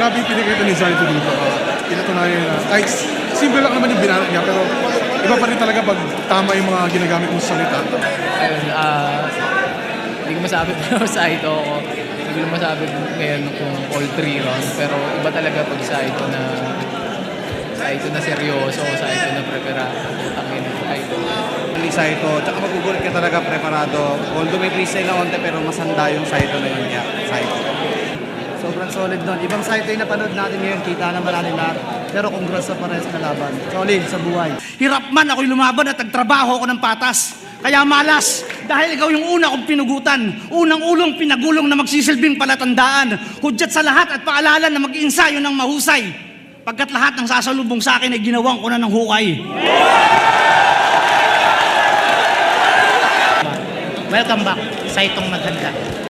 grabe yung pinakita ni Zaito dito. Pinatunayan na, kahit simple lang naman yung binanat niya, pero iba pa rin talaga pag tama yung mga ginagamit mong salita. Ayun, hindi ko masabi pero Saito ako. Hindi ko masabi ngayon kung all 3 rounds. Pero iba talaga pag Saito na seryoso, Saito na preparado. Tangin Saito. Saito, tsaka magugulat ka talaga preparado. Although may freestyle na konti, pero masanda yung Saito na yun niya. Saito. Sobrang solid nun. Ibang Saito yung napanood natin ngayon, kita naman natin lahat. Pero congrats sa pares na laban. Solid sa buhay. Hirap man ako'y lumaban at nagtrabaho ako ng patas. Kaya malas, dahil ikaw yung una kong pinugutan. Unang ulong pinagulong na magsisilbing palatandaan. Hudyat sa lahat at paalala na mag-iinsayo ng mahusay. Pagkat lahat ng sasalubong sa akin ay ginawang ko na ng hukay. Welcome back sa itong maganda.